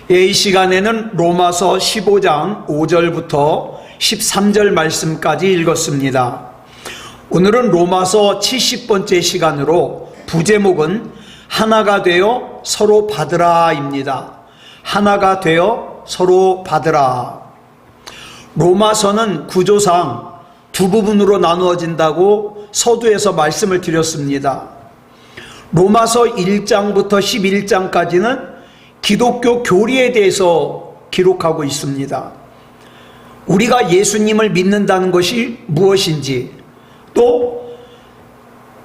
이 시간에는 로마서 15장 5절부터 13절 말씀까지 읽었습니다. 오늘은 로마서 70번째 시간으로 부제목은 하나가 되어 서로 받으라입니다. 하나가 되어 서로 받으라. 로마서는 구조상 두 부분으로 나누어진다고 서두에서 말씀을 드렸습니다. 로마서 1장부터 11장까지는 기독교 교리에 대해서 기록하고 있습니다. 우리가 예수님을 믿는다는 것이 무엇인지, 또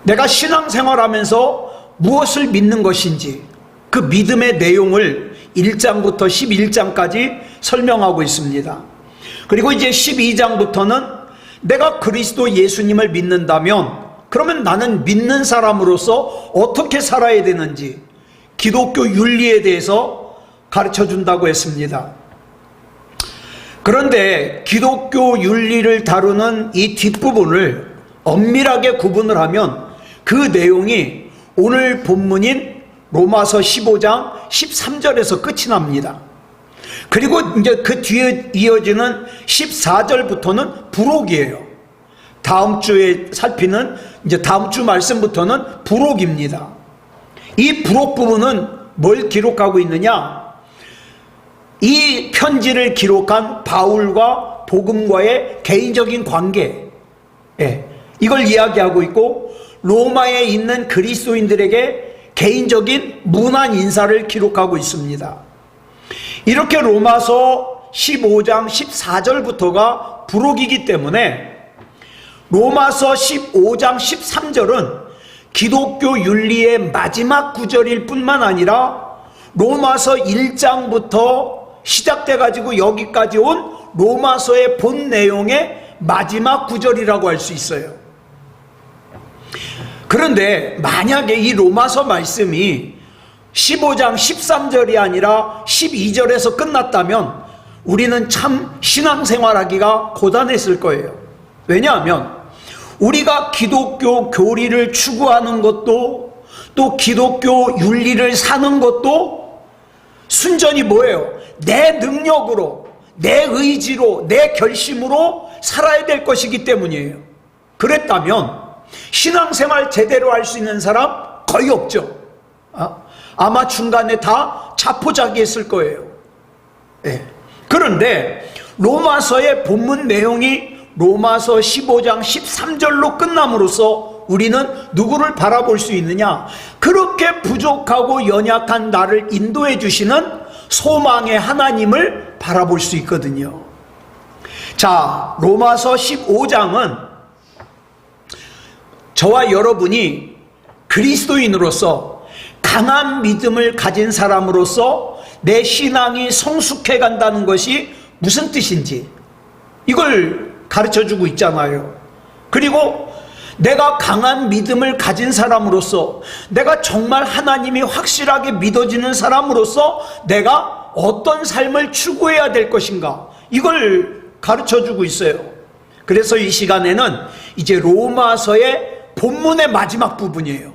내가 신앙생활하면서 무엇을 믿는 것인지, 그 믿음의 내용을 1장부터 11장까지 설명하고 있습니다. 그리고 이제 12장부터는 내가 그리스도 예수님을 믿는다면 그러면 나는 믿는 사람으로서 어떻게 살아야 되는지 기독교 윤리에 대해서 가르쳐 준다고 했습니다. 그런데 기독교 윤리를 다루는 이 뒷부분을 엄밀하게 구분을 하면 그 내용이 오늘 본문인 로마서 15장 13절에서 끝이 납니다. 그리고 이제 그 뒤에 이어지는 14절부터는 부록이에요. 다음 주에 살피는 이제 다음 주 말씀부터는 부록입니다. 이 부록 부분은 뭘 기록하고 있느냐? 이 편지를 기록한 바울과 복음과의 개인적인 관계, 이걸 이야기하고 있고, 로마에 있는 그리스도인들에게 개인적인 문안 인사를 기록하고 있습니다. 이렇게 로마서 15장 14절부터가 부록이기 때문에 로마서 15장 13절은 기독교 윤리의 마지막 구절일 뿐만 아니라 로마서 1장부터 시작돼 가지고 여기까지 온 로마서의 본 내용의 마지막 구절이라고 할 수 있어요. 그런데 만약에 이 로마서 말씀이 15장 13절이 아니라 12절에서 끝났다면 우리는 참 신앙생활하기가 고단했을 거예요. 왜냐하면 우리가 기독교 교리를 추구하는 것도, 또 기독교 윤리를 사는 것도 순전히 뭐예요? 내 능력으로, 내 의지로, 내 결심으로 살아야 될 것이기 때문이에요. 그랬다면 신앙생활 제대로 할 수 있는 사람 거의 없죠. 아마 중간에 다 자포자기했을 거예요. 그런데 로마서의 본문 내용이 로마서 15장 13절로 끝남으로써 우리는 누구를 바라볼 수 있느냐? 그렇게 부족하고 연약한 나를 인도해 주시는 소망의 하나님을 바라볼 수 있거든요. 자, 로마서 15장은 저와 여러분이 그리스도인으로서 강한 믿음을 가진 사람으로서 내 신앙이 성숙해 간다는 것이 무슨 뜻인지 이걸 가르쳐주고 있잖아요. 그리고 내가 강한 믿음을 가진 사람으로서, 내가 정말 하나님이 확실하게 믿어지는 사람으로서 내가 어떤 삶을 추구해야 될 것인가, 이걸 가르쳐주고 있어요. 그래서 이 시간에는 이제 로마서의 본문의 마지막 부분이에요.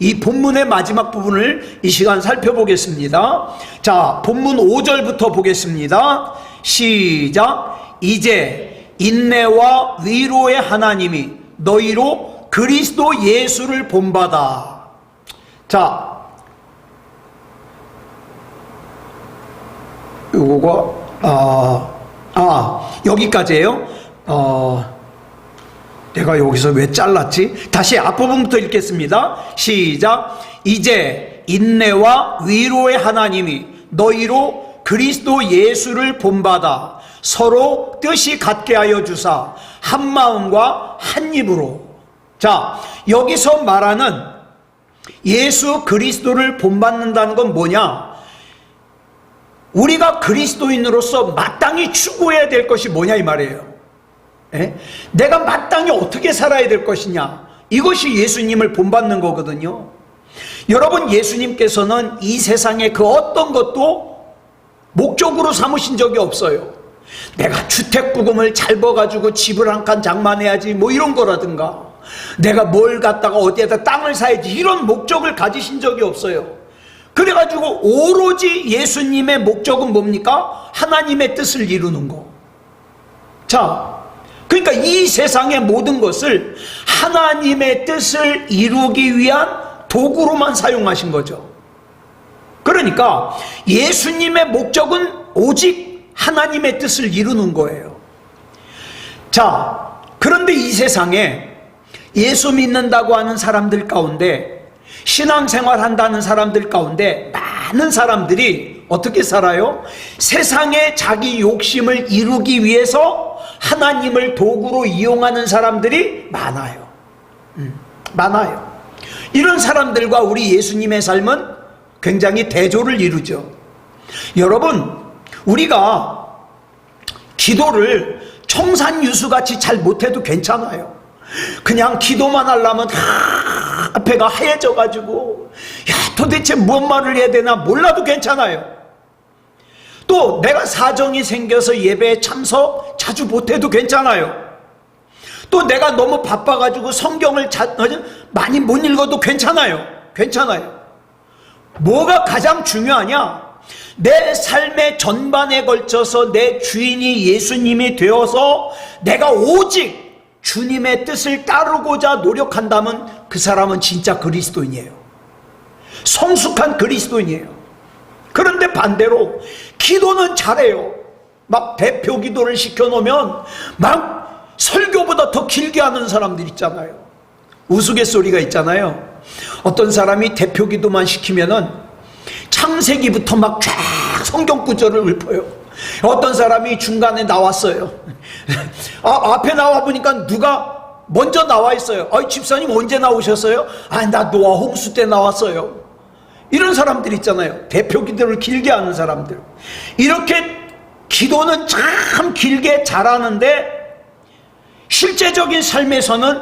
이 본문의 마지막 부분을 이 시간 살펴보겠습니다. 자, 본문 5절부터 보겠습니다. 시작. 이제 인내와 위로의 하나님이 너희로 그리스도 예수를 본받아. 자, 요거가 여기까지예요. 내가 여기서 왜 잘랐지? 다시 앞부분부터 읽겠습니다. 시작. 이제 인내와 위로의 하나님이 너희로 그리스도 예수를 본받아 서로 뜻이 같게 하여 주사 한 마음과 한 입으로. 자, 여기서 말하는 예수 그리스도를 본받는다는 건 뭐냐? 우리가 그리스도인으로서 마땅히 추구해야 될 것이 뭐냐 이 말이에요. 내가 마땅히 어떻게 살아야 될 것이냐, 이것이 예수님을 본받는 거거든요. 여러분, 예수님께서는 이 세상의 그 어떤 것도 목적으로 삼으신 적이 없어요. 내가 주택부금을 잘 버가지고 집을 한 칸 장만해야지 뭐 이런 거라든가, 내가 뭘 갖다가 어디에다 땅을 사야지 이런 목적을 가지신 적이 없어요. 그래가지고 오로지 예수님의 목적은 뭡니까? 하나님의 뜻을 이루는 거. 자, 그러니까 이 세상의 모든 것을 하나님의 뜻을 이루기 위한 도구로만 사용하신 거죠. 그러니까 예수님의 목적은 오직 하나님의 뜻을 이루는 거예요. 자, 그런데 이 세상에 예수 믿는다고 하는 사람들 가운데, 신앙생활 한다는 사람들 가운데 많은 사람들이 어떻게 살아요? 세상에 자기 욕심을 이루기 위해서 하나님을 도구로 이용하는 사람들이 많아요. 많아요. 이런 사람들과 우리 예수님의 삶은 굉장히 대조를 이루죠. 여러분, 우리가 기도를 청산유수같이 잘 못해도 괜찮아요. 그냥 기도만 하려면 앞에가 하얘져가지고 도대체 무슨 말을 해야 되나 몰라도 괜찮아요. 또 내가 사정이 생겨서 예배에 참석 자주 못해도 괜찮아요. 또 내가 너무 바빠가지고 성경을 많이 못 읽어도 괜찮아요. 괜찮아요. 뭐가 가장 중요하냐? 내 삶의 전반에 걸쳐서 내 주인이 예수님이 되어서 내가 오직 주님의 뜻을 따르고자 노력한다면 그 사람은 진짜 그리스도인이에요. 성숙한 그리스도인이에요. 그런데 반대로 기도는 잘해요. 막 대표 기도를 시켜놓으면 막 설교보다 더 길게 하는 사람들 있잖아요. 우스갯소리가 있잖아요. 어떤 사람이 대표 기도만 시키면은 창세기부터 막 쫙 성경 구절을 읊어요. 어떤 사람이 중간에 나왔어요. 앞에 나와 보니까 누가 먼저 나와 있어요. 집사님 언제 나오셨어요? 나 노아 홍수 때 나왔어요. 이런 사람들 있잖아요. 대표 기도를 길게 하는 사람들. 이렇게 기도는 참 길게 잘하는데 실제적인 삶에서는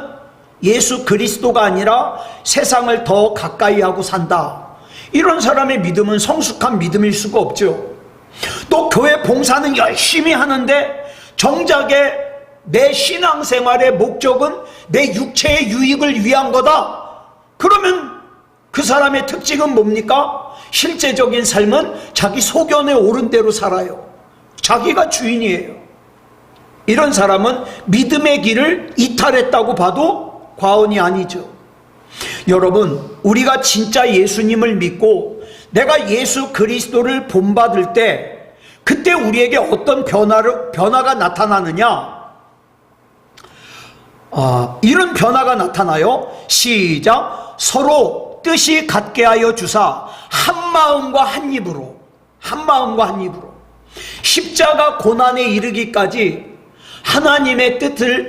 예수 그리스도가 아니라 세상을 더 가까이 하고 산다. 이런 사람의 믿음은 성숙한 믿음일 수가 없죠. 또 교회 봉사는 열심히 하는데 정작에 내 신앙생활의 목적은 내 육체의 유익을 위한 거다. 그러면 그 사람의 특징은 뭡니까? 실제적인 삶은 자기 소견에 옳은 대로 살아요. 자기가 주인이에요. 이런 사람은 믿음의 길을 이탈했다고 봐도 과언이 아니죠. 여러분, 우리가 진짜 예수님을 믿고 내가 예수 그리스도를 본받을 때 그때 우리에게 어떤 변화가 나타나느냐? 이런 변화가 나타나요. 시작. 서로 뜻이 같게 하여 주사 한 마음과 한 입으로, 한 마음과 한 입으로 십자가 고난에 이르기까지 하나님의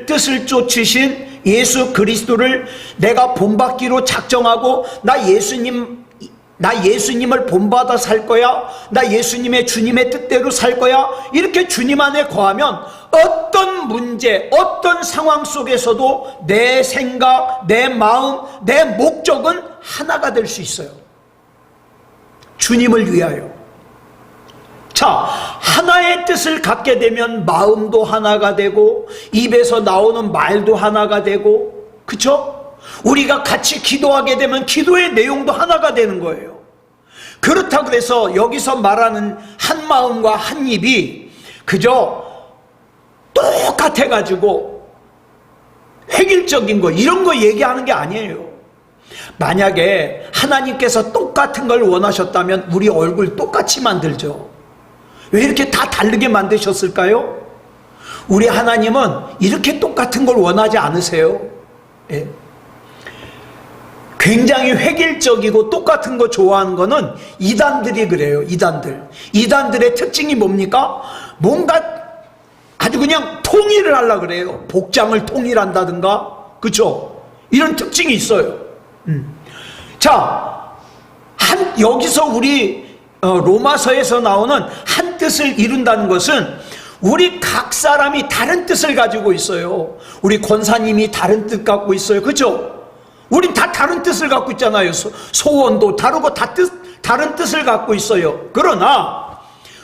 뜻을 쫓으신 예수 그리스도를 내가 본받기로 작정하고 나 예수님을 본받아 살 거야, 나 예수님의 주님의 뜻대로 살 거야, 이렇게 주님 안에 거하면 어떤 문제, 어떤 상황 속에서도 내 생각, 내 마음, 내 목적은 하나가 될 수 있어요. 주님을 위하여. 자, 하나의 뜻을 갖게 되면 마음도 하나가 되고 입에서 나오는 말도 하나가 되고, 그쵸? 우리가 같이 기도하게 되면 기도의 내용도 하나가 되는 거예요. 그렇다고 해서 여기서 말하는 한 마음과 한 입이 그저 똑같아가지고 획일적인 거 이런 거 얘기하는 게 아니에요. 만약에 하나님께서 똑같은 걸 원하셨다면 우리 얼굴 똑같이 만들죠. 왜 이렇게 다 다르게 만드셨을까요? 우리 하나님은 이렇게 똑같은 걸 원하지 않으세요. 예. 굉장히 획일적이고 똑같은 거 좋아하는 거는 이단들이 그래요. 이단들의 특징이 뭡니까? 뭔가 아주 그냥 통일을 하려고 그래요. 복장을 통일한다든가, 그쵸? 이런 특징이 있어요. 자, 여기서 우리 로마서에서 나오는 한 뜻을 이룬다는 것은 우리 각 사람이 다른 뜻을 가지고 있어요. 우리 권사님이 다른 뜻 갖고 있어요. 그죠? 우린 다 다른 뜻을 갖고 있잖아요. 소원도 다르고 다른 뜻을 갖고 있어요. 그러나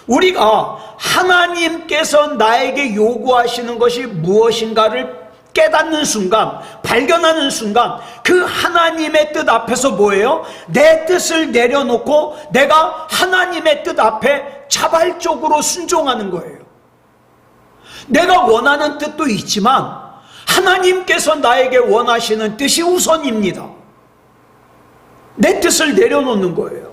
우리가 하나님께서 나에게 요구하시는 것이 무엇인가를 깨닫는 순간, 발견하는 순간 그 하나님의 뜻 앞에서 뭐예요? 내 뜻을 내려놓고 내가 하나님의 뜻 앞에 자발적으로 순종하는 거예요. 내가 원하는 뜻도 있지만 하나님께서 나에게 원하시는 뜻이 우선입니다. 내 뜻을 내려놓는 거예요.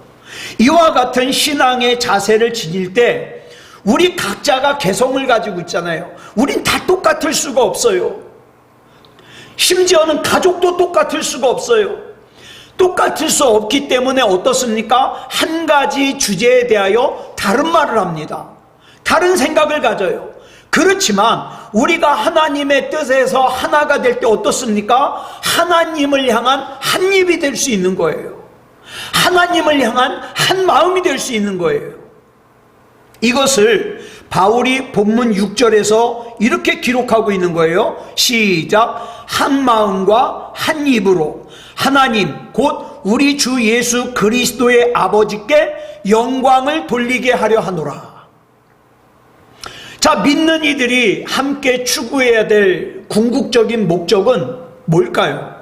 이와 같은 신앙의 자세를 지닐 때 우리 각자가 개성을 가지고 있잖아요. 우린 다 똑같을 수가 없어요. 심지어는 가족도 똑같을 수가 없어요. 똑같을 수 없기 때문에 어떻습니까? 한 가지 주제에 대하여 다른 말을 합니다. 다른 생각을 가져요. 그렇지만 우리가 하나님의 뜻에서 하나가 될 때 어떻습니까? 하나님을 향한 한 입이 될 수 있는 거예요. 하나님을 향한 한 마음이 될 수 있는 거예요. 이것을 바울이 본문 6절에서 이렇게 기록하고 있는 거예요. 시작. 한 마음과 한 입으로 하나님 곧 우리 주 예수 그리스도의 아버지께 영광을 돌리게 하려 하노라. 자, 믿는 이들이 함께 추구해야 될 궁극적인 목적은 뭘까요?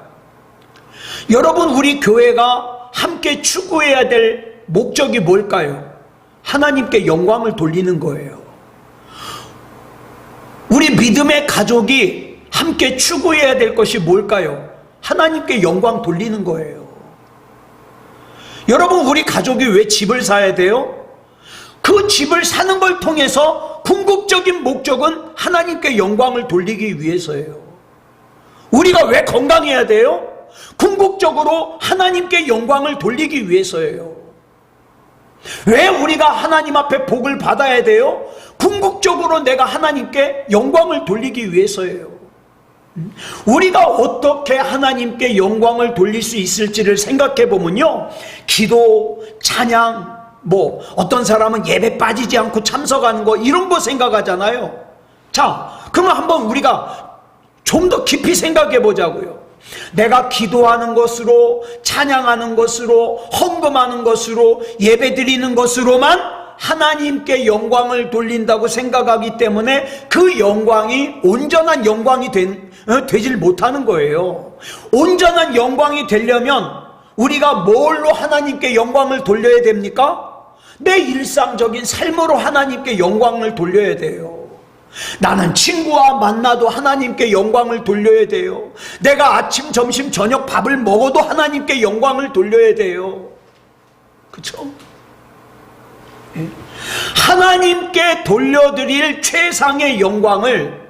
여러분, 우리 교회가 함께 추구해야 될 목적이 뭘까요? 하나님께 영광을 돌리는 거예요. 우리 믿음의 가족이 함께 추구해야 될 것이 뭘까요? 하나님께 영광 돌리는 거예요. 여러분, 우리 가족이 왜 집을 사야 돼요? 그 집을 사는 걸 통해서 궁극적인 목적은 하나님께 영광을 돌리기 위해서예요. 우리가 왜 건강해야 돼요? 궁극적으로 하나님께 영광을 돌리기 위해서예요. 왜 우리가 하나님 앞에 복을 받아야 돼요? 궁극적으로 내가 하나님께 영광을 돌리기 위해서예요. 우리가 어떻게 하나님께 영광을 돌릴 수 있을지를 생각해 보면요, 기도, 찬양, 어떤 사람은 예배 빠지지 않고 참석하는 거, 이런 거 생각하잖아요. 자, 그러면 한번 우리가 좀 더 깊이 생각해 보자고요. 내가 기도하는 것으로, 찬양하는 것으로, 헌금하는 것으로, 예배 드리는 것으로만 하나님께 영광을 돌린다고 생각하기 때문에 그 영광이 온전한 영광이 되질 못하는 거예요. 온전한 영광이 되려면 우리가 뭘로 하나님께 영광을 돌려야 됩니까? 내 일상적인 삶으로 하나님께 영광을 돌려야 돼요. 나는 친구와 만나도 하나님께 영광을 돌려야 돼요. 내가 아침, 점심, 저녁 밥을 먹어도 하나님께 영광을 돌려야 돼요. 그렇죠? 예. 하나님께 돌려드릴 최상의 영광을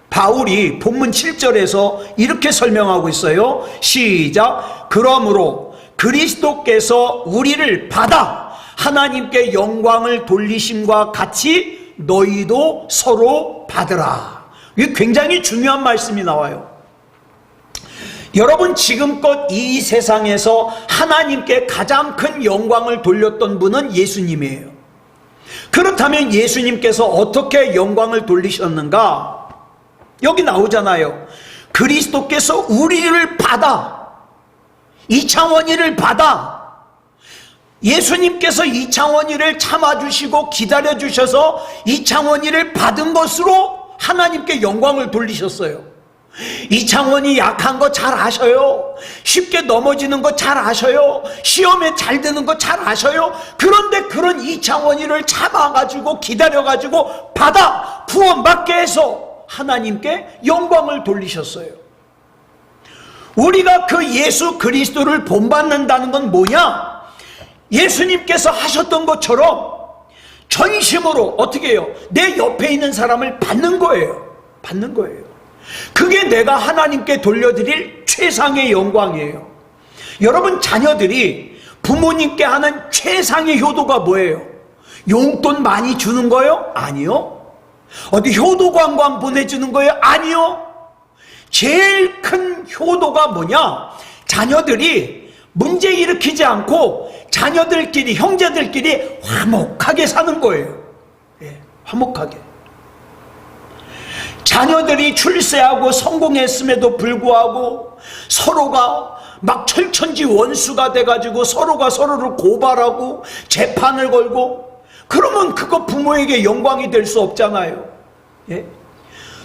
바울이 본문 7절에서 이렇게 설명하고 있어요. 시작. 그러므로 그리스도께서 우리를 받아 하나님께 영광을 돌리심과 같이 너희도 서로 받으라. 이게 굉장히 중요한 말씀이 나와요. 여러분, 지금껏 이 세상에서 하나님께 가장 큰 영광을 돌렸던 분은 예수님이에요. 그렇다면 예수님께서 어떻게 영광을 돌리셨는가? 여기 나오잖아요. 그리스도께서 우리를 받아, 이창원이를 받아, 예수님께서 이창원이를 참아주시고 기다려주셔서 이창원이를 받은 것으로 하나님께 영광을 돌리셨어요. 이창원이 약한 거 잘 아셔요. 쉽게 넘어지는 거 잘 아셔요. 시험에 잘 드는 거 잘 아셔요. 그런데 그런 이창원이를 참아가지고 기다려가지고 받아 구원받게 해서 하나님께 영광을 돌리셨어요. 우리가 그 예수 그리스도를 본받는다는 건 뭐냐? 예수님께서 하셨던 것처럼 전심으로 어떻게 해요? 내 옆에 있는 사람을 받는 거예요. 받는 거예요. 그게 내가 하나님께 돌려드릴 최상의 영광이에요. 여러분, 자녀들이 부모님께 하는 최상의 효도가 뭐예요? 용돈 많이 주는 거예요? 아니요. 어디 효도관광 보내주는 거예요? 아니요. 제일 큰 효도가 뭐냐? 자녀들이 문제 일으키지 않고 자녀들끼리, 형제들끼리 화목하게 사는 거예요. 예, 화목하게. 자녀들이 출세하고 성공했음에도 불구하고 서로가 막 철천지 원수가 돼가지고 서로가 서로를 고발하고 재판을 걸고, 그러면 그거 부모에게 영광이 될 수 없잖아요. 예?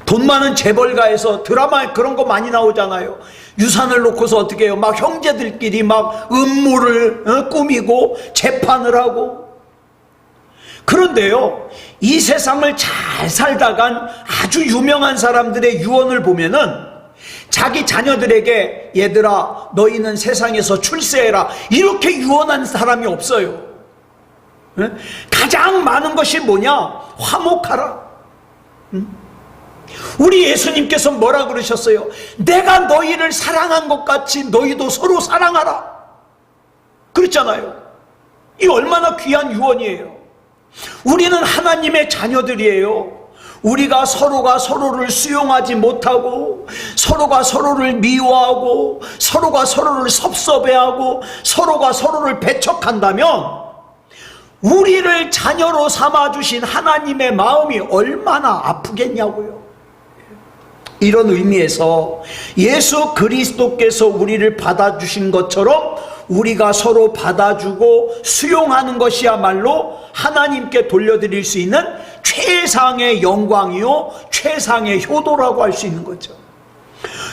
돈 많은 재벌가에서 드라마 그런 거 많이 나오잖아요. 유산을 놓고서 어떻게 해요? 막 형제들끼리 막 음모를 꾸미고 재판을 하고. 그런데요, 이 세상을 잘 살다간 아주 유명한 사람들의 유언을 보면은 자기 자녀들에게 얘들아 너희는 세상에서 출세해라 이렇게 유언한 사람이 없어요. 가장 많은 것이 뭐냐? 화목하라. 우리 예수님께서 뭐라 그러셨어요? 내가 너희를 사랑한 것 같이 너희도 서로 사랑하라 그랬잖아요. 이 얼마나 귀한 유언이에요. 우리는 하나님의 자녀들이에요. 우리가 서로가 서로를 수용하지 못하고 서로가 서로를 미워하고 서로가 서로를 섭섭해하고 서로가 서로를 배척한다면 우리를 자녀로 삼아주신 하나님의 마음이 얼마나 아프겠냐고요. 이런 의미에서 예수 그리스도께서 우리를 받아주신 것처럼 우리가 서로 받아주고 수용하는 것이야말로 하나님께 돌려드릴 수 있는 최상의 영광이요 최상의 효도라고 할 수 있는 거죠.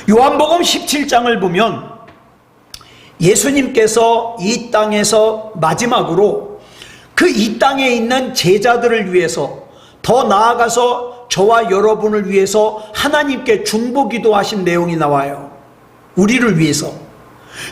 요한복음 17장을 보면 예수님께서 이 땅에서 마지막으로 그 이 땅에 있는 제자들을 위해서, 더 나아가서 저와 여러분을 위해서 하나님께 중보기도 하신 내용이 나와요. 우리를 위해서.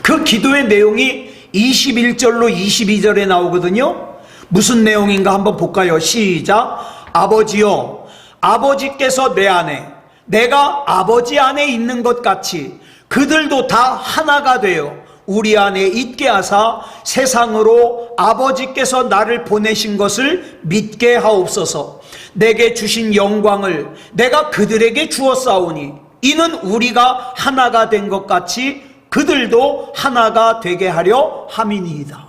그 기도의 내용이 21절로 22절에 나오거든요. 무슨 내용인가 한번 볼까요? 시작. 아버지여, 아버지께서 내 안에, 내가 아버지 안에 있는 것 같이 그들도 다 하나가 되어 우리 안에 있게 하사 세상으로 아버지께서 나를 보내신 것을 믿게 하옵소서. 내게 주신 영광을 내가 그들에게 주었사오니 이는 우리가 하나가 된 것 같이 그들도 하나가 되게 하려 함이니이다.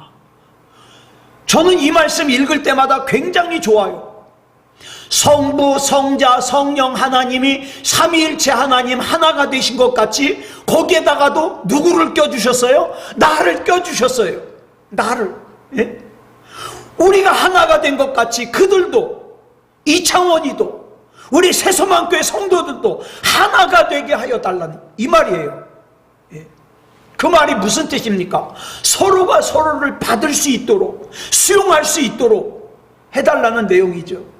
저는 이 말씀 읽을 때마다 굉장히 좋아요. 성부, 성자, 성령 하나님이 삼위일체 하나님 하나가 되신 것 같이 거기에다가도 누구를 껴주셨어요? 나를 껴주셨어요. 나를. 예? 우리가 하나가 된 것 같이 그들도, 이창원이도, 우리 새소망교회 성도들도 하나가 되게 하여 달라는 이 말이에요. 예. 그 말이 무슨 뜻입니까? 서로가 서로를 받을 수 있도록, 수용할 수 있도록 해달라는 내용이죠.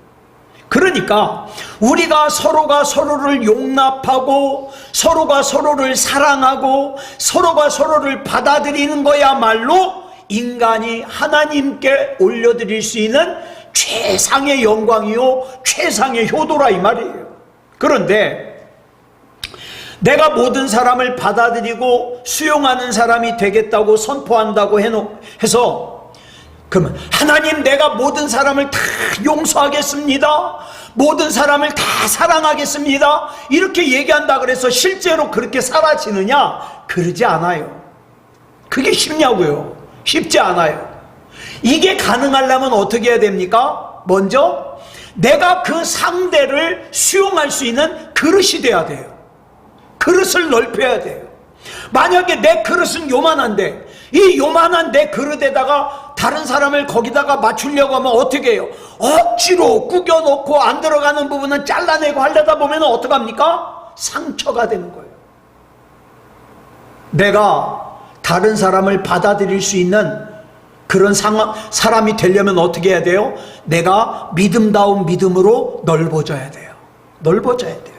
그러니까 우리가 서로가 서로를 용납하고 서로가 서로를 사랑하고 서로가 서로를 받아들이는 거야말로 인간이 하나님께 올려드릴 수 있는 최상의 영광이요 최상의 효도라 이 말이에요. 그런데 내가 모든 사람을 받아들이고 수용하는 사람이 되겠다고 선포한다고 해서 그러면 하나님 내가 모든 사람을 다 용서하겠습니다, 모든 사람을 다 사랑하겠습니다 이렇게 얘기한다 그래서 실제로 그렇게 사라지느냐? 그러지 않아요. 그게 쉽냐고요? 쉽지 않아요. 이게 가능하려면 어떻게 해야 됩니까? 먼저 내가 그 상대를 수용할 수 있는 그릇이 돼야 돼요. 그릇을 넓혀야 돼요. 만약에 내 그릇은 요만한데 이 요만한 내 그릇에다가 다른 사람을 거기다가 맞추려고 하면 어떻게 해요? 억지로 구겨놓고 안 들어가는 부분은 잘라내고 하려다 보면 어떡합니까? 상처가 되는 거예요. 내가 다른 사람을 받아들일 수 있는 그런 사람이 되려면 어떻게 해야 돼요? 내가 믿음다운 믿음으로 넓어져야 돼요. 넓어져야 돼요.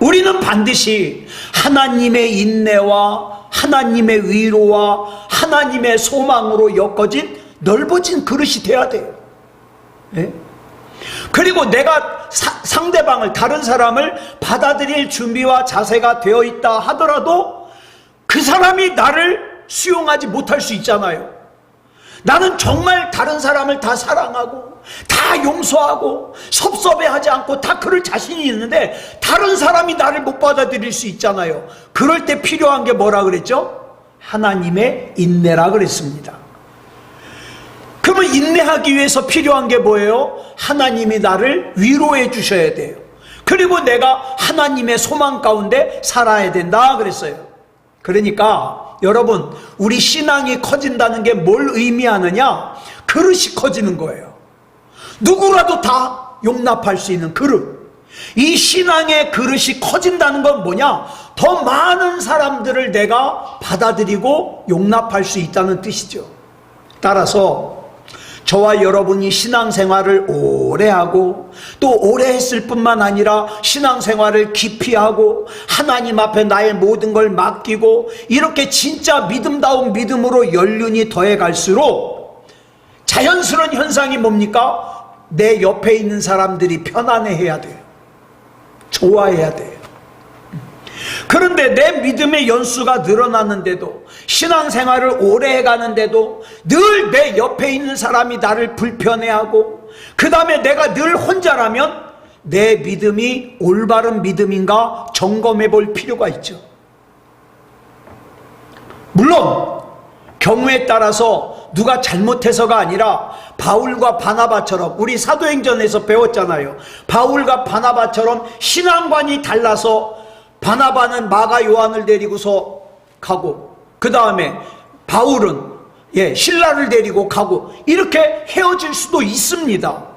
우리는 반드시 하나님의 인내와 하나님의 위로와 하나님의 소망으로 엮어진 넓어진 그릇이 돼야 돼요. 네? 그리고 내가 상대방을, 다른 사람을 받아들일 준비와 자세가 되어 있다 하더라도 그 사람이 나를 수용하지 못할 수 있잖아요. 나는 정말 다른 사람을 다 사랑하고 다 용서하고 섭섭해하지 않고 다 그럴 자신이 있는데 다른 사람이 나를 못 받아들일 수 있잖아요. 그럴 때 필요한 게 뭐라 그랬죠? 하나님의 인내라 그랬습니다. 그러면 인내하기 위해서 필요한 게 뭐예요? 하나님이 나를 위로해 주셔야 돼요. 그리고 내가 하나님의 소망 가운데 살아야 된다 그랬어요. 그러니까 여러분, 우리 신앙이 커진다는 게 뭘 의미하느냐? 그릇이 커지는 거예요. 누구라도 다 용납할 수 있는 그릇. 이 신앙의 그릇이 커진다는 건 뭐냐? 더 많은 사람들을 내가 받아들이고 용납할 수 있다는 뜻이죠. 따라서 저와 여러분이 신앙생활을 오래 하고 또 오래 했을 뿐만 아니라 신앙생활을 깊이 하고 하나님 앞에 나의 모든 걸 맡기고 이렇게 진짜 믿음다운 믿음으로 연륜이 더해 갈수록 자연스러운 현상이 뭡니까? 내 옆에 있는 사람들이 편안해해야 돼요. 좋아해야 돼요. 그런데 내 믿음의 연수가 늘어났는데도 신앙생활을 오래 해가는데도 늘 내 옆에 있는 사람이 나를 불편해하고 그 다음에 내가 늘 혼자라면 내 믿음이 올바른 믿음인가 점검해 볼 필요가 있죠. 물론 경우에 따라서 누가 잘못해서가 아니라 바울과 바나바처럼 우리 사도행전에서 배웠잖아요. 바울과 바나바처럼 신앙관이 달라서 바나바는 마가 요한을 데리고서 가고 그 다음에 바울은 신라를 데리고 가고 이렇게 헤어질 수도 있습니다.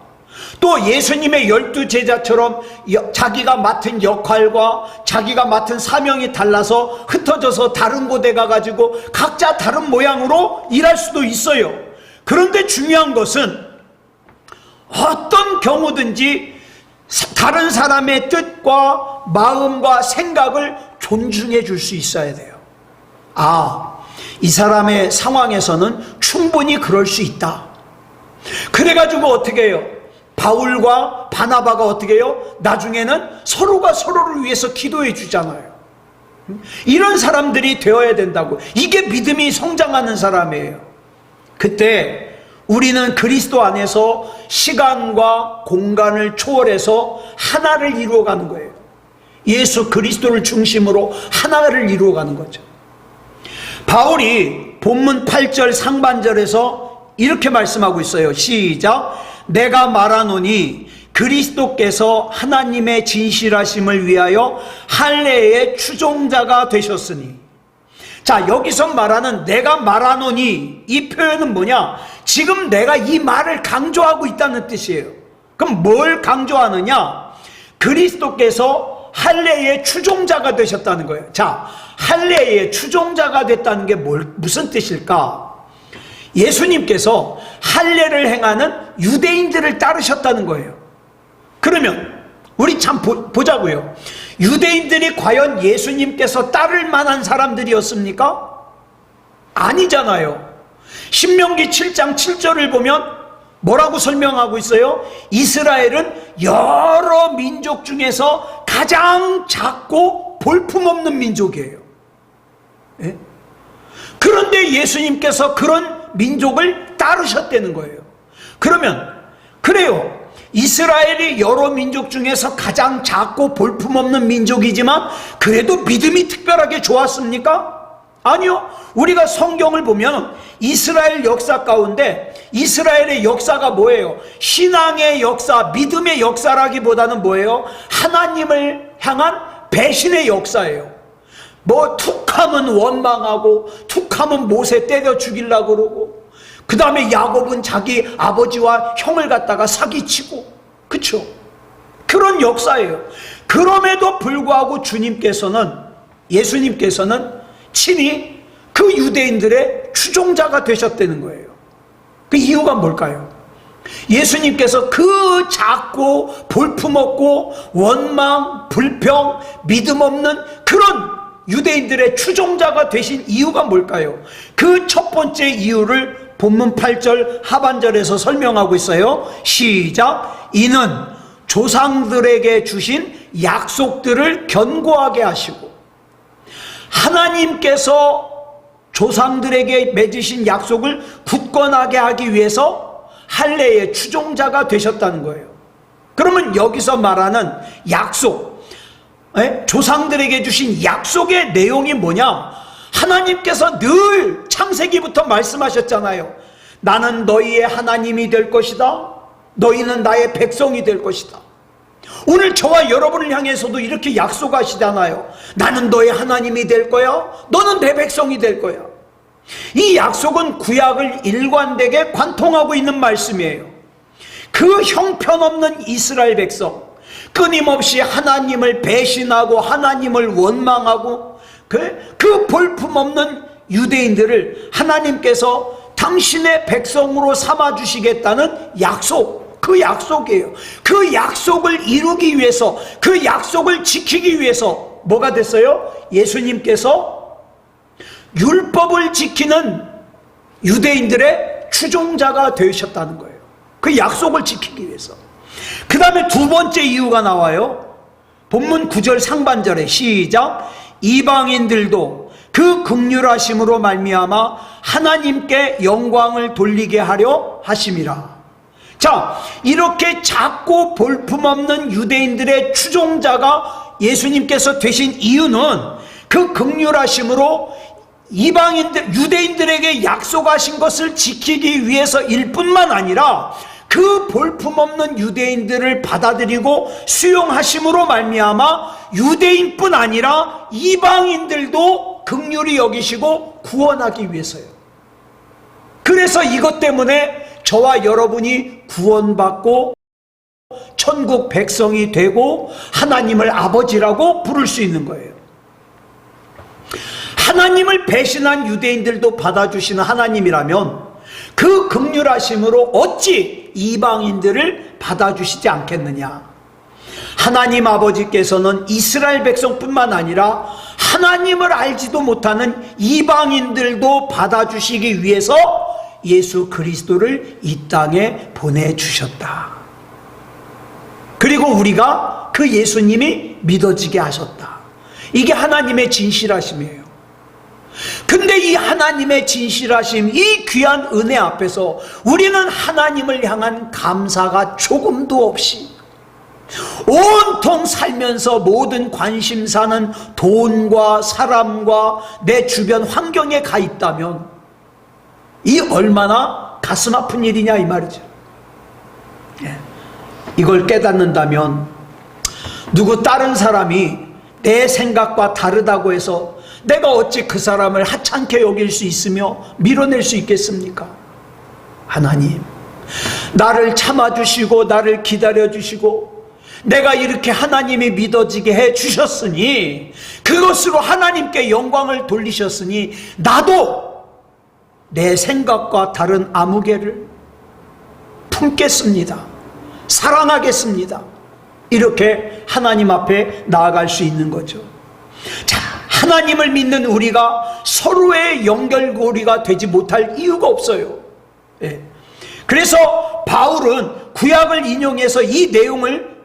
또 예수님의 12제자처럼 자기가 맡은 역할과 자기가 맡은 사명이 달라서 흩어져서 다른 곳에 가가지고 각자 다른 모양으로 일할 수도 있어요. 그런데 중요한 것은 어떤 경우든지 다른 사람의 뜻과 마음과 생각을 존중해 줄 수 있어야 돼요. 이 사람의 상황에서는 충분히 그럴 수 있다. 그래가지고 어떻게 해요? 바울과 바나바가 어떻게 해요? 나중에는 서로가 서로를 위해서 기도해 주잖아요. 이런 사람들이 되어야 된다고. 이게 믿음이 성장하는 사람이에요. 그때 우리는 그리스도 안에서 시간과 공간을 초월해서 하나를 이루어가는 거예요. 예수 그리스도를 중심으로 하나를 이루어가는 거죠. 바울이 본문 8절 상반절에서 이렇게 말씀하고 있어요. 시작. 내가 말하노니 그리스도께서 하나님의 진실하심을 위하여 할례의 추종자가 되셨으니. 자, 여기서 말하는 내가 말하노니 이 표현은 뭐냐? 지금 내가 이 말을 강조하고 있다는 뜻이에요. 그럼 뭘 강조하느냐? 그리스도께서 할례의 추종자가 되셨다는 거예요. 자, 할례의 추종자가 됐다는 게 무슨 뜻일까? 예수님께서 할례를 행하는 유대인들을 따르셨다는 거예요. 그러면 우리 참 보자고요. 유대인들이 과연 예수님께서 따를 만한 사람들이었습니까? 아니잖아요. 신명기 7장 7절을 보면 뭐라고 설명하고 있어요? 이스라엘은 여러 민족 중에서 가장 작고 볼품없는 민족이에요. 예? 그런데 예수님께서 그런 민족을 따르셨다는 거예요. 그러면 그래요. 이스라엘이 여러 민족 중에서 가장 작고 볼품없는 민족이지만 그래도 믿음이 특별하게 좋았습니까? 아니요. 우리가 성경을 보면 이스라엘 역사 가운데 이스라엘의 역사가 뭐예요? 신앙의 역사, 믿음의 역사라기보다는 뭐예요? 하나님을 향한 배신의 역사예요. 툭하면 원망하고 툭하면 모세 때려 죽이려고 그러고 그 다음에 야곱은 자기 아버지와 형을 갖다가 사기치고, 그쵸? 그런 역사예요. 그럼에도 불구하고 예수님께서는 친히 그 유대인들의 추종자가 되셨다는 거예요. 그 이유가 뭘까요? 예수님께서 그 작고 볼품없고 원망, 불평, 믿음 없는 그런 유대인들의 추종자가 되신 이유가 뭘까요? 그 첫 번째 이유를 본문 8절 하반절에서 설명하고 있어요. 시작. 이는 조상들에게 주신 약속들을 견고하게 하시고, 하나님께서 조상들에게 맺으신 약속을 굳건하게 하기 위해서 할례의 추종자가 되셨다는 거예요. 그러면 여기서 말하는 약속, 조상들에게 주신 약속의 내용이 뭐냐? 하나님께서 늘 창세기부터 말씀하셨잖아요. 나는 너희의 하나님이 될 것이다. 너희는 나의 백성이 될 것이다. 오늘 저와 여러분을 향해서도 이렇게 약속하시잖아요. 나는 너의 하나님이 될 거야. 너는 내 백성이 될 거야. 이 약속은 구약을 일관되게 관통하고 있는 말씀이에요. 그 형편없는 이스라엘 백성, 끊임없이 하나님을 배신하고 하나님을 원망하고 그 볼품없는 유대인들을 하나님께서 당신의 백성으로 삼아주시겠다는 약속, 그 약속이에요. 그 약속을 이루기 위해서, 그 약속을 지키기 위해서 뭐가 됐어요? 예수님께서 율법을 지키는 유대인들의 추종자가 되셨다는 거예요. 그 약속을 지키기 위해서. 그 다음에 두 번째 이유가 나와요. 본문 9절 상반절에 시작. 이방인들도 그 긍휼하심으로 말미암아 하나님께 영광을 돌리게 하려 하심이라. 자, 이렇게 작고 볼품없는 유대인들의 추종자가 예수님께서 되신 이유는 그 긍휼하심으로 이방인들, 유대인들에게 약속하신 것을 지키기 위해서일 뿐만 아니라 그 볼품없는 유대인들을 받아들이고 수용하심으로 말미암아 유대인뿐 아니라 이방인들도 긍휼히 여기시고 구원하기 위해서요. 그래서 이것 때문에 저와 여러분이 구원받고 천국 백성이 되고 하나님을 아버지라고 부를 수 있는 거예요. 하나님을 배신한 유대인들도 받아주시는 하나님이라면 그 긍휼하심으로 어찌 이방인들을 받아주시지 않겠느냐. 하나님 아버지께서는 이스라엘 백성뿐만 아니라 하나님을 알지도 못하는 이방인들도 받아주시기 위해서 예수 그리스도를 이 땅에 보내주셨다. 그리고 우리가 그 예수님이 믿어지게 하셨다. 이게 하나님의 진실하심이에요. 근데 이 하나님의 진실하심, 이 귀한 은혜 앞에서 우리는 하나님을 향한 감사가 조금도 없이 온통 살면서 모든 관심사는 돈과 사람과 내 주변 환경에 가 있다면 이 얼마나 가슴 아픈 일이냐 이 말이죠. 이걸 깨닫는다면 누구 다른 사람이 내 생각과 다르다고 해서 내가 어찌 그 사람을 하찮게 여길 수 있으며 밀어낼 수 있겠습니까? 하나님, 나를 참아주시고 나를 기다려주시고 내가 이렇게 하나님이 믿어지게 해주셨으니 그것으로 하나님께 영광을 돌리셨으니 나도 내 생각과 다른 아무개를 품겠습니다. 사랑하겠습니다. 이렇게 하나님 앞에 나아갈 수 있는 거죠. 자, 하나님을 믿는 우리가 서로의 연결고리가 되지 못할 이유가 없어요. 그래서 바울은 구약을 인용해서 이 내용을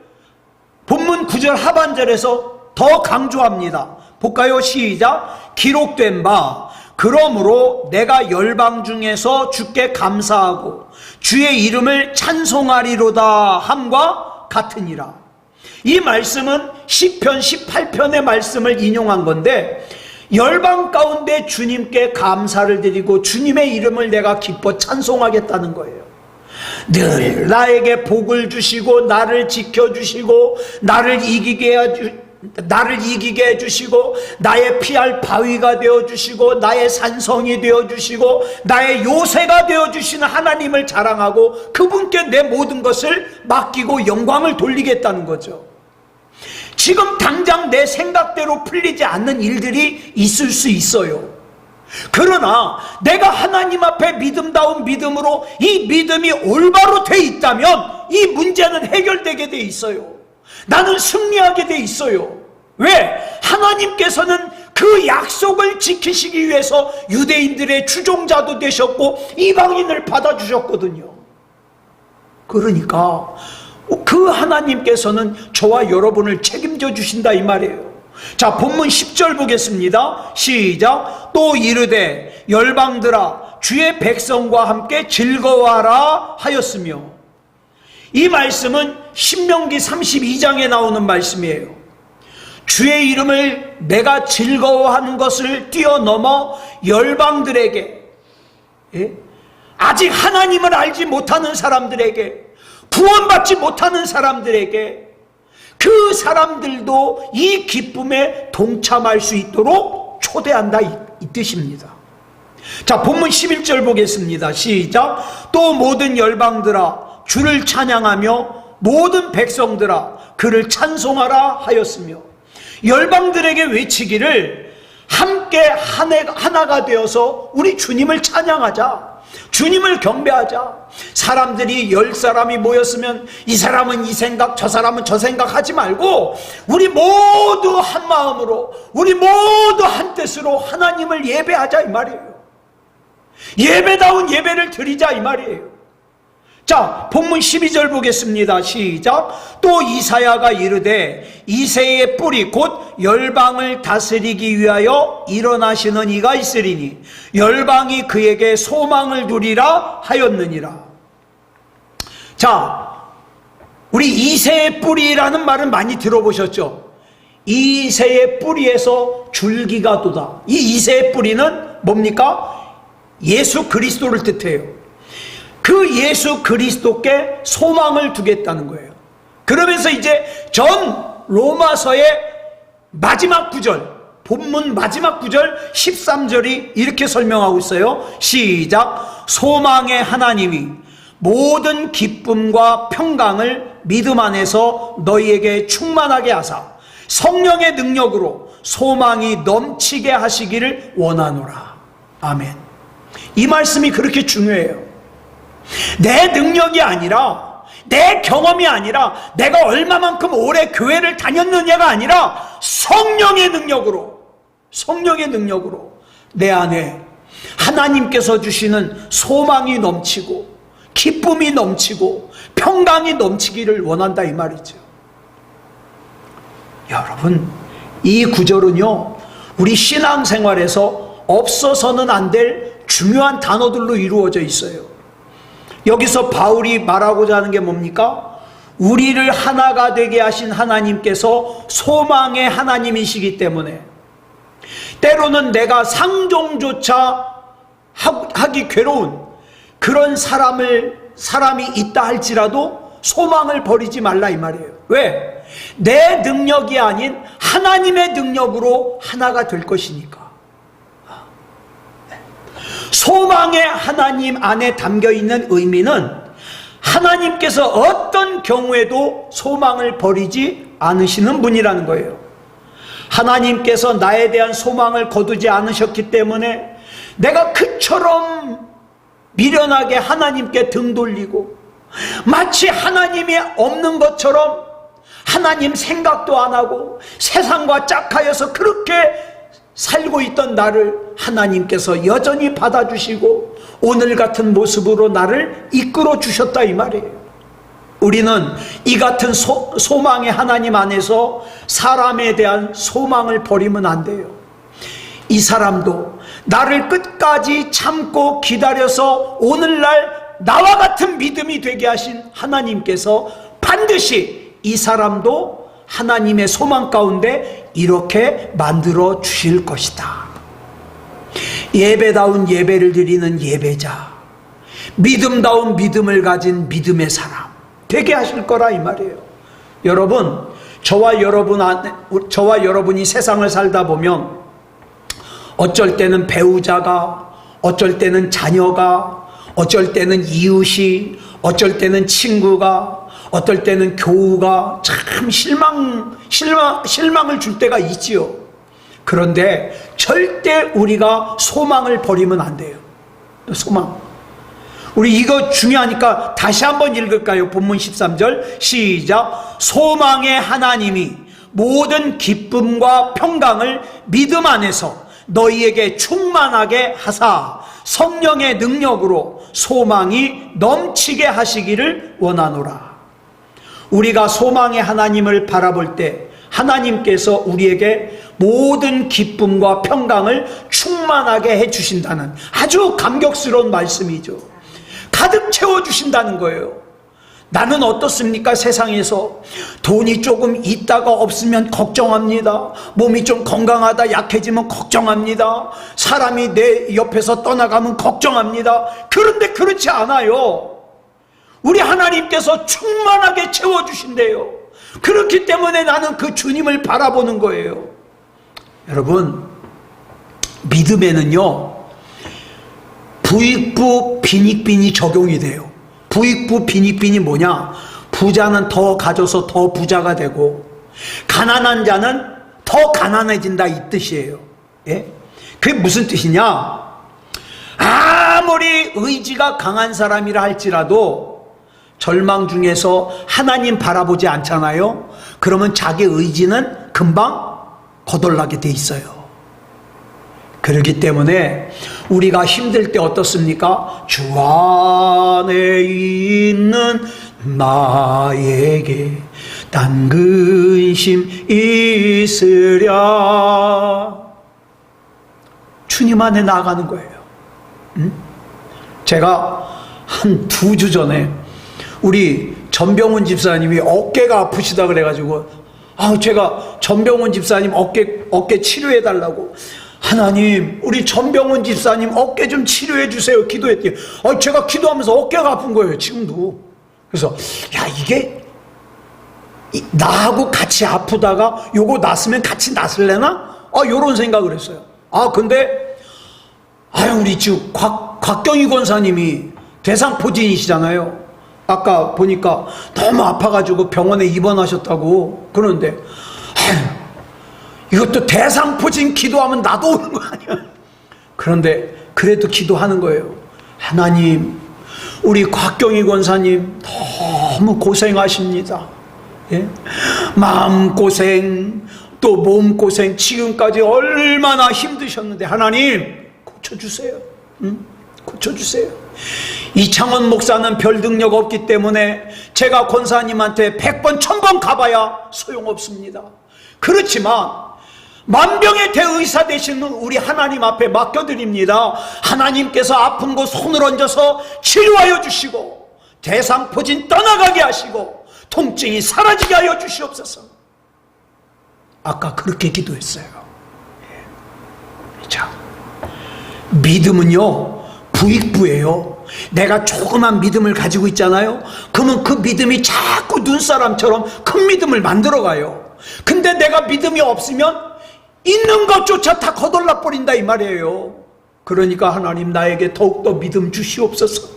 본문 9절 하반절에서 더 강조합니다. 볼까요? 시작. 기록된 바 그러므로 내가 열방 중에서 주께 감사하고 주의 이름을 찬송하리로다 함과 같으니라. 이 말씀은 시편 18편의 말씀을 인용한 건데 열방 가운데 주님께 감사를 드리고 주님의 이름을 내가 기뻐 찬송하겠다는 거예요. 늘 나에게 복을 주시고 나를 지켜주시고 나를 이기게 해주시고 나의 피할 바위가 되어주시고 나의 산성이 되어주시고 나의 요새가 되어주시는 하나님을 자랑하고 그분께 내 모든 것을 맡기고 영광을 돌리겠다는 거죠. 지금 당장 내 생각대로 풀리지 않는 일들이 있을 수 있어요. 그러나 내가 하나님 앞에 믿음다운 믿음으로 이 믿음이 올바로 돼 있다면 이 문제는 해결되게 돼 있어요. 나는 승리하게 돼 있어요. 왜? 하나님께서는 그 약속을 지키시기 위해서 유대인들의 추종자도 되셨고 이방인을 받아주셨거든요. 그러니까 그 하나님께서는 저와 여러분을 책임져 주신다 이 말이에요. 자, 본문 10절 보겠습니다. 시작. 또 이르되 열방들아 주의 백성과 함께 즐거워하라 하였으며, 이 말씀은 신명기 32장에 나오는 말씀이에요. 주의 이름을 내가 즐거워하는 것을 뛰어넘어 열방들에게, 아직 하나님을 알지 못하는 사람들에게, 구원받지 못하는 사람들에게, 그 사람들도 이 기쁨에 동참할 수 있도록 초대한다 이 뜻입니다. 자, 본문 11절 보겠습니다. 시작. 또 모든 열방들아 주를 찬양하며 모든 백성들아 그를 찬송하라 하였으며 열방들에게 외치기를 함께 하나가 되어서 우리 주님을 찬양하자, 주님을 경배하자. 사람들이 10사람이 모였으면 이 사람은 이 생각, 저 사람은 저 생각 하지 말고 우리 모두 한 마음으로, 우리 모두 한 뜻으로 하나님을 예배하자 이 말이에요. 예배다운 예배를 드리자 이 말이에요. 자, 본문 12절 보겠습니다. 시작. 또 이사야가 이르되 이새의 뿌리 곧 열방을 다스리기 위하여 일어나시는 이가 있으리니 열방이 그에게 소망을 두리라 하였느니라. 자, 우리 이새의 뿌리라는 말은 많이 들어보셨죠? 이새의 뿌리에서 줄기가 돋아. 이 이새의 뿌리는 뭡니까? 예수 그리스도를 뜻해요. 그 예수 그리스도께 소망을 두겠다는 거예요. 그러면서 이제 전 로마서의 마지막 구절, 본문 마지막 구절 13절이 이렇게 설명하고 있어요. 시작. 소망의 하나님이 모든 기쁨과 평강을 믿음 안에서 너희에게 충만하게 하사 성령의 능력으로 소망이 넘치게 하시기를 원하노라. 아멘. 이 말씀이 그렇게 중요해요. 내 능력이 아니라, 내 경험이 아니라, 내가 얼마만큼 오래 교회를 다녔느냐가 아니라 성령의 능력으로 내 안에 하나님께서 주시는 소망이 넘치고 기쁨이 넘치고 평강이 넘치기를 원한다 이 말이죠. 여러분, 이 구절은요 우리 신앙생활에서 없어서는 안 될 중요한 단어들로 이루어져 있어요. 여기서 바울이 말하고자 하는 게 뭡니까? 우리를 하나가 되게 하신 하나님께서 소망의 하나님이시기 때문에 때로는 내가 상종조차 하기 괴로운 그런 사람이 있다 할지라도 소망을 버리지 말라 이 말이에요. 왜? 내 능력이 아닌 하나님의 능력으로 하나가 될 것이니까. 소망의 하나님 안에 담겨있는 의미는 하나님께서 어떤 경우에도 소망을 버리지 않으시는 분이라는 거예요. 하나님께서 나에 대한 소망을 거두지 않으셨기 때문에 내가 그처럼 미련하게 하나님께 등 돌리고 마치 하나님이 없는 것처럼 하나님 생각도 안 하고 세상과 짝하여서 그렇게 살고 있던 나를 하나님께서 여전히 받아주시고 오늘 같은 모습으로 나를 이끌어 주셨다 이 말이에요. 우리는 이 같은 소망의 하나님 안에서 사람에 대한 소망을 버리면 안 돼요. 이 사람도 나를 끝까지 참고 기다려서 오늘날 나와 같은 믿음이 되게 하신 하나님께서 반드시 이 사람도 하나님의 소망 가운데 이렇게 만들어 주실 것이다. 예배다운 예배를 드리는 예배자, 믿음다운 믿음을 가진 믿음의 사람 되게 하실 거라 이 말이에요. 여러분, 저와 여러분이 세상을 살다 보면 어쩔 때는 배우자가, 어쩔 때는 자녀가, 어쩔 때는 이웃이, 어쩔 때는 친구가, 어떨 때는 교우가 참 실망을 줄 때가 있지요. 그런데 절대 우리가 소망을 버리면 안 돼요. 소망. 우리 이거 중요하니까 다시 한번 읽을까요? 본문 13절 시작. 소망의 하나님이 모든 기쁨과 평강을 믿음 안에서 너희에게 충만하게 하사 성령의 능력으로 소망이 넘치게 하시기를 원하노라. 우리가 소망의 하나님을 바라볼 때 하나님께서 우리에게 모든 기쁨과 평강을 충만하게 해주신다는 아주 감격스러운 말씀이죠. 가득 채워주신다는 거예요. 나는 어떻습니까? 세상에서 돈이 조금 있다가 없으면 걱정합니다. 몸이 좀 건강하다 약해지면 걱정합니다. 사람이 내 옆에서 떠나가면 걱정합니다. 그런데 그렇지 않아요. 우리 하나님께서 충만하게 채워주신대요. 그렇기 때문에 나는 그 주님을 바라보는 거예요. 여러분, 믿음에는요 부익부 빈익빈이 적용이 돼요. 부익부 빈익빈이 뭐냐? 부자는 더 가져서 더 부자가 되고 가난한 자는 더 가난해진다, 이 뜻이에요. 예? 그게 무슨 뜻이냐? 아무리 의지가 강한 사람이라 할지라도 절망 중에서 하나님 바라보지 않잖아요. 그러면 자기 의지는 금방 거덜나게 돼 있어요. 그렇기 때문에 우리가 힘들 때 어떻습니까? 주 안에 있는 나에게 딴 근심 있으랴. 주님 안에 나아가는 거예요. 제가 한 2주 전에 우리 전병훈 집사님이 어깨가 아프시다 그래가지고 제가 전병훈 집사님 어깨 치료해 달라고, 하나님 우리 전병훈 집사님 어깨 좀 치료해 주세요 기도했더니 제가 기도하면서 어깨가 아픈 거예요 지금도. 그래서 이게 나하고 같이 아프다가 요거 낫으면 같이 낫을래나? 요런 생각을 했어요. 근데 우리 지금 곽경희 권사님이 대상포진이시잖아요. 아까 보니까 너무 아파가지고 병원에 입원하셨다고 그러는데, 이것도 대상포진 기도하면 나도 오는 거 아니야? 그런데 그래도 기도하는 거예요. 하나님, 우리 곽경희 권사님 너무 고생하십니다. 예? 마음고생 또 몸고생, 지금까지 얼마나 힘드셨는데 하나님 고쳐주세요. 고쳐주세요. 이창원 목사는 별 능력 없기 때문에 제가 권사님한테 100번 1000번 가봐야 소용없습니다. 그렇지만 만병의 대의사 되시는 우리 하나님 앞에 맡겨드립니다. 하나님께서 아픈 곳 손을 얹어서 치료하여 주시고 대상포진 떠나가게 하시고 통증이 사라지게 하여 주시옵소서. 아까 그렇게 기도했어요. 자, 믿음은요 부익부예요. 내가 조그만 믿음을 가지고 있잖아요. 그러면 그 믿음이 자꾸 눈사람처럼 큰 믿음을 만들어가요. 근데 내가 믿음이 없으면 있는 것조차 다 거덜나 버린다 이 말이에요. 그러니까 하나님 나에게 더욱더 믿음 주시옵소서.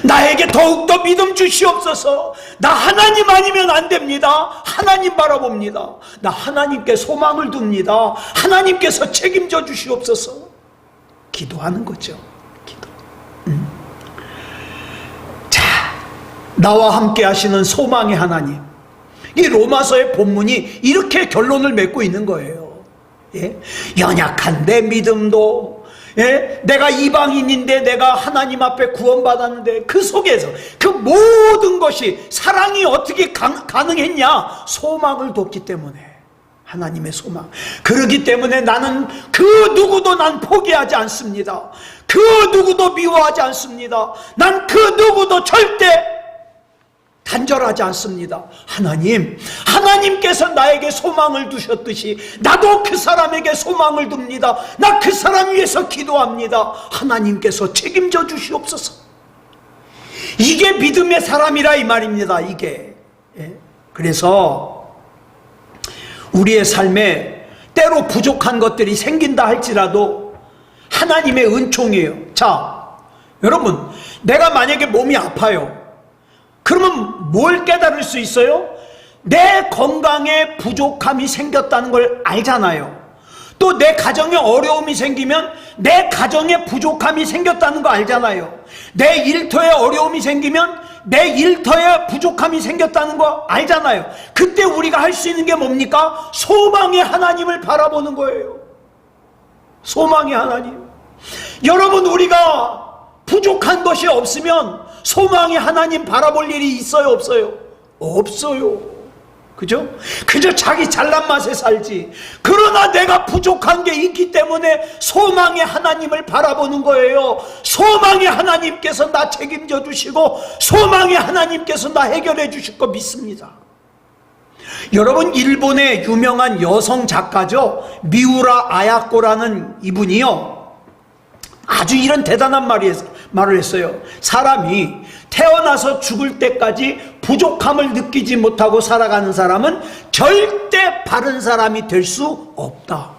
나에게 더욱더 믿음 주시옵소서. 나 하나님 아니면 안 됩니다. 하나님 바라봅니다. 나 하나님께 소망을 둡니다. 하나님께서 책임져 주시옵소서. 기도하는 거죠. 기도. 자, 나와 함께 하시는 소망의 하나님. 이 로마서의 본문이 이렇게 결론을 맺고 있는 거예요. 예? 연약한 내 믿음도, 예? 내가 이방인인데 내가 하나님 앞에 구원받았는데 그 속에서 그 모든 것이 사랑이 어떻게 가능했냐? 소망을 뒀기 때문에. 하나님의 소망. 그러기 때문에 나는 그 누구도 난 포기하지 않습니다. 그 누구도 미워하지 않습니다. 난 그 누구도 절대 단절하지 않습니다. 하나님께서 나에게 소망을 두셨듯이 나도 그 사람에게 소망을 둡니다. 나 그 사람 위해서 기도합니다. 하나님께서 책임져 주시옵소서. 이게 믿음의 사람이라 이 말입니다. 이게. 그래서 우리의 삶에 때로 부족한 것들이 생긴다 할지라도 하나님의 은총이에요. 자, 여러분, 내가 만약에 몸이 아파요. 그러면 뭘 깨달을 수 있어요? 내 건강에 부족함이 생겼다는 걸 알잖아요. 또 내 가정에 어려움이 생기면 내 가정에 부족함이 생겼다는 거 알잖아요. 내 일터에 어려움이 생기면 내 일터에 부족함이 생겼다는 거 알잖아요. 그때 우리가 할 수 있는 게 뭡니까? 소망의 하나님을 바라보는 거예요. 소망의 하나님. 여러분, 우리가 부족한 것이 없으면 소망의 하나님 바라볼 일이 있어요, 없어요? 없어요. 그죠? 그저 자기 잘난 맛에 살지. 그러나 내가 부족한 게 있기 때문에 소망의 하나님을 바라보는 거예요. 소망의 하나님께서 나 책임져 주시고 소망의 하나님께서 나 해결해 주실 거 믿습니다. 여러분, 일본의 유명한 여성 작가죠, 미우라 아야코라는 이분이요, 아주 이런 대단한 말을 했어요. 사람이 태어나서 죽을 때까지 부족함을 느끼지 못하고 살아가는 사람은 절대 바른 사람이 될 수 없다.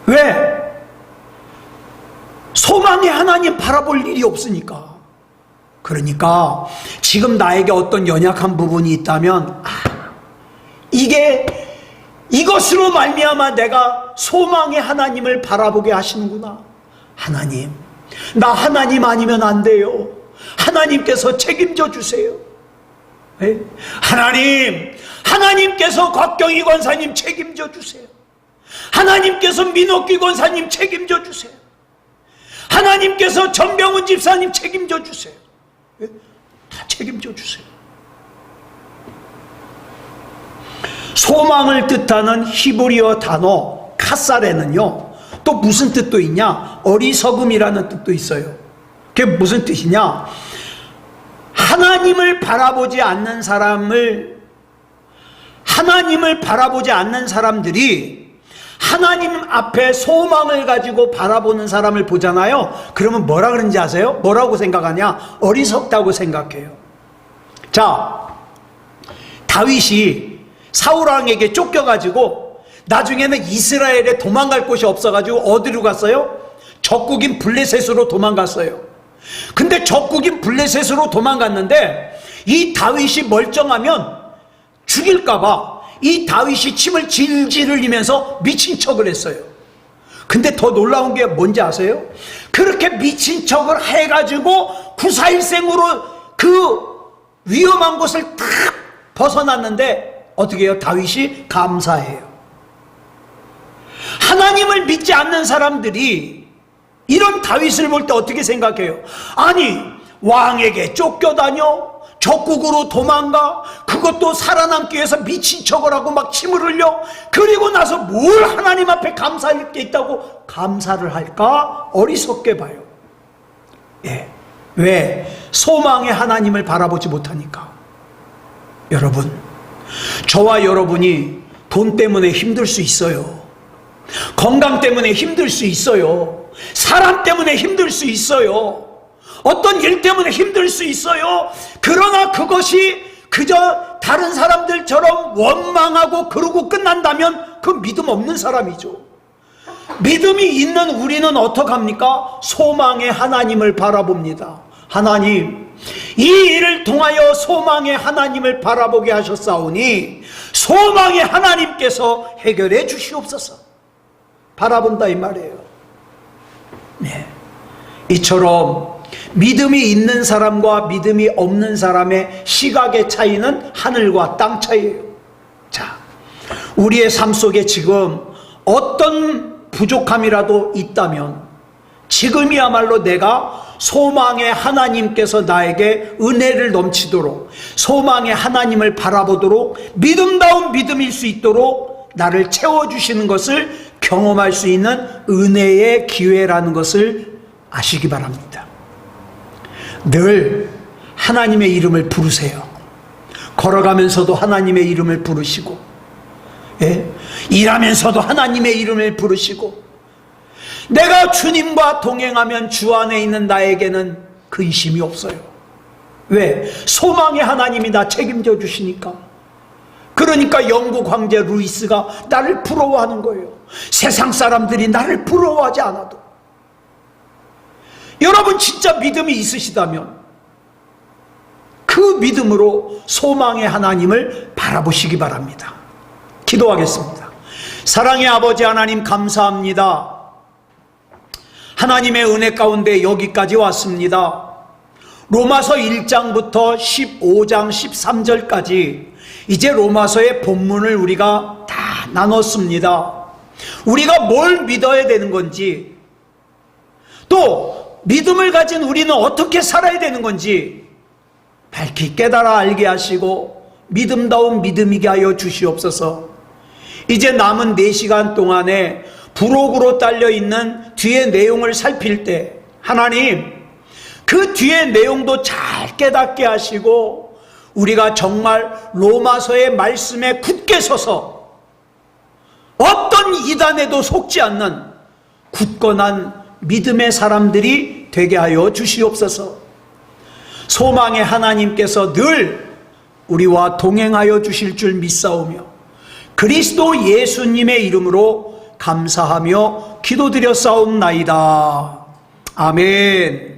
왜? 소망의 하나님 바라볼 일이 없으니까. 그러니까 지금 나에게 어떤 연약한 부분이 있다면 이것으로 말미암아 내가 소망의 하나님을 바라보게 하시는구나. 하나님, 나 하나님 아니면 안 돼요. 하나님께서 책임져 주세요. 네? 하나님께서 곽경희 권사님 책임져 주세요. 하나님께서 민옥기 권사님 책임져 주세요. 하나님께서 전병훈 집사님 책임져 주세요. 네? 다 책임져 주세요. 소망을 뜻하는 히브리어 단어 카사레는요, 또 무슨 뜻도 있냐? 어리석음이라는 뜻도 있어요. 그게 무슨 뜻이냐? 하나님을 바라보지 않는 사람들이 하나님 앞에 소망을 가지고 바라보는 사람을 보잖아요. 그러면 뭐라 그런지 아세요? 뭐라고 생각하냐? 어리석다고 생각해요. 자, 다윗이 사울왕에게 쫓겨가지고 나중에는 이스라엘에 도망갈 곳이 없어가지고 어디로 갔어요? 적국인 블레셋으로 도망갔어요. 근데 적국인 블레셋으로 도망갔는데 이 다윗이 멀쩡하면 죽일까봐 이 다윗이 침을 질질 흘리면서 미친 척을 했어요. 근데 더 놀라운 게 뭔지 아세요? 그렇게 미친 척을 해가지고 구사일생으로 그 위험한 곳을 탁 벗어났는데 어떻게 해요? 다윗이 감사해요. 하나님을 믿지 않는 사람들이 이런 다윗을 볼 때 어떻게 생각해요? 아니, 왕에게 쫓겨다녀? 적국으로 도망가? 그것도 살아남기 위해서 미친 척을 하고 막 침을 흘려? 그리고 나서 뭘 하나님 앞에 감사할 게 있다고 감사를 할까? 어리석게 봐요. 예. 왜? 소망의 하나님을 바라보지 못하니까. 여러분, 저와 여러분이 돈 때문에 힘들 수 있어요. 건강 때문에 힘들 수 있어요. 사람 때문에 힘들 수 있어요. 어떤 일 때문에 힘들 수 있어요. 그러나 그것이 그저 다른 사람들처럼 원망하고 그러고 끝난다면 그 믿음 없는 사람이죠. 믿음이 있는 우리는 어떡합니까? 소망의 하나님을 바라봅니다. 하나님, 이 일을 통하여 소망의 하나님을 바라보게 하셨사오니 소망의 하나님께서 해결해 주시옵소서. 바라본다 이 말이에요. 네. 이처럼 믿음이 있는 사람과 믿음이 없는 사람의 시각의 차이는 하늘과 땅 차이예요. 자, 우리의 삶 속에 지금 어떤 부족함이라도 있다면 지금이야말로 내가 소망의 하나님께서 나에게 은혜를 넘치도록 소망의 하나님을 바라보도록 믿음다운 믿음일 수 있도록 나를 채워주시는 것을 경험할 수 있는 은혜의 기회라는 것을 아시기 바랍니다. 늘 하나님의 이름을 부르세요. 걸어가면서도 하나님의 이름을 부르시고, 예? 일하면서도 하나님의 이름을 부르시고, 내가 주님과 동행하면 주 안에 있는 나에게는 근심이 없어요. 왜? 소망의 하나님이 나 책임져 주시니까. 그러니까 영국 황제 루이스가 나를 부러워하는 거예요. 세상 사람들이 나를 부러워하지 않아도. 여러분 진짜 믿음이 있으시다면 그 믿음으로 소망의 하나님을 바라보시기 바랍니다. 기도하겠습니다. 사랑의 아버지 하나님, 감사합니다. 하나님의 은혜 가운데 여기까지 왔습니다. 로마서 1장부터 15장 13절까지 이제 로마서의 본문을 우리가 다 나눴습니다. 우리가 뭘 믿어야 되는 건지, 또 믿음을 가진 우리는 어떻게 살아야 되는 건지 밝히 깨달아 알게 하시고 믿음다운 믿음이게 하여 주시옵소서. 이제 남은 4시간 동안에 부록으로 딸려있는 뒤의 내용을 살필 때 하나님, 그 뒤의 내용도 잘 깨닫게 하시고 우리가 정말 로마서의 말씀에 굳게 서서 어떤 이단에도 속지 않는 굳건한 믿음의 사람들이 되게 하여 주시옵소서. 소망의 하나님께서 늘 우리와 동행하여 주실 줄 믿사오며 그리스도 예수님의 이름으로 감사하며 기도드렸사옵나이다. 아멘.